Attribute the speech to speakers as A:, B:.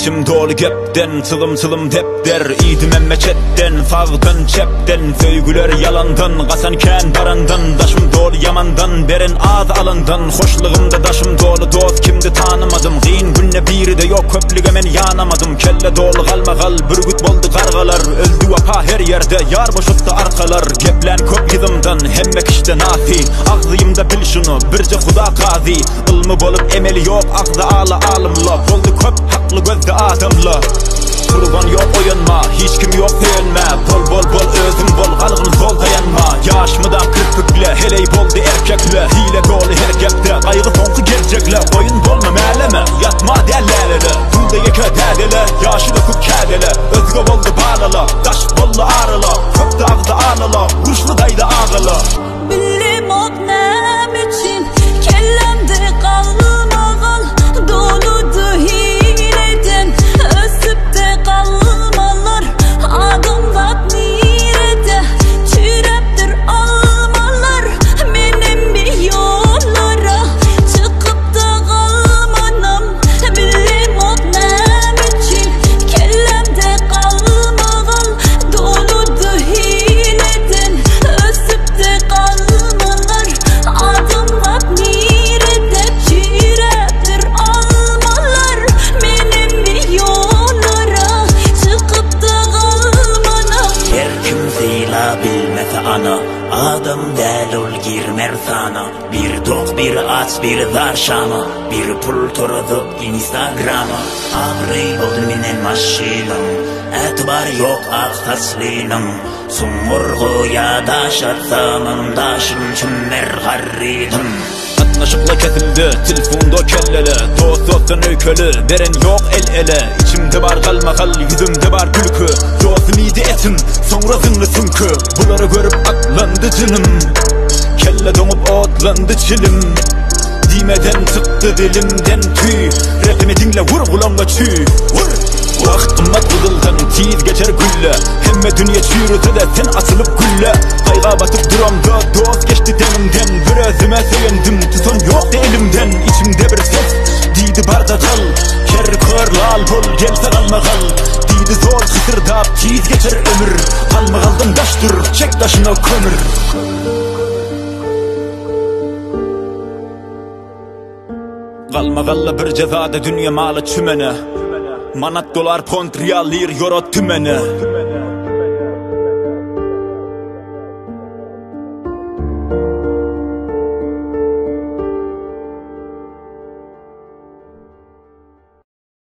A: İçim dolu gepten, tılım tılım depder. İydim emme çetten, fağdan çepten. Söygüler yalandan, qasanken barandan. Daşım dolu yamandan, beren ağız alandan. Hoşluğumda daşım dolu, dost kimdi tanımadım. Giyin günne biri de yok, köplüge men yanamadım. Kelle dolu qalmagal, bürgüt boldu qargalar. Öldü vapa her yerde, yar boşuttu arkalar. Geplen köp yızımdan, hemmek işte nafi. Ağzıyımda bil şunu, birce huda qazi. Ilmı bolup emeli yok, ağzı ağla alımla. Boldu köp haklı gözde adamla. Kurban yok oyunma, hiç kim yok değinme. Bol bol bol özüm bol, qalğın zol dayanma. Yaşmıdan kırpıkle, heley boldu erkekle. Hile dolu her gepte, qaygı sonku gelecekle. Oyun bolma məleme, yatma dellelele. Kulda yeke dədele, yaşı döküp kədele. Özgö boldu bağlala, daş bollu ağrıla. Köpte ağzı ağlala, vuruşlu daydı ağıla.
B: Bilim ot nem için, kellemde qalmağal. Doludu hileden, ösüp de qalmalar. Adımlat nirede, çüreptir almalar. Menem bir yollara, çıkıp da qalmanam. Bilim ot nem için, kellemde qalmağal. Doludu hileden, ösüp de qalmalar. Adımlat nirede, çüreptir almalar. Menem bir yollara, çıkıp da qalmanam.
C: Her kimseyle bilmese ana, adam del ol girmer sana. Bir dok, bir aç, bir zar şama. Bir pul toruzup Instagram'a. Ağrı oldu minen maşinam. Etibar yok aksaslıyım. Sumurguya daş atsamam, daşım çümmer harridim.
A: Atnaşıkla kesildi, telefonda kellele. Dost dosttan öykölü, beren yok el ele. İçimde var qalmaqal, yüzümde var gülkü. Yozum iyiydi etim, sonra zınlı sünkü. Bunları görüp atlandı canım. Kelle donup otlandı çilim. Dimeden çıktı dilimden tüy. Rapimi dinle vur kulağımda çüy. Vur! Vakt ımmat kudıldan tiz geçer gülle. Hemme dünya çürütü de sen atılıp gülle. Qayga batıp duramda dost geçti denimden. Bir özüme seyendim, tutan yok elimden. İçimde bir ses diydi barda kal. Ker kör lal bol gelse qalmaqal. Diydi zor kısırdap tiz geçer ömür. Qalmaqaldan daştır, çek taşına kömür. Qalmaqalla bir cezada dünya malı çümene. Manat dolar pont riyal lir euro tümene.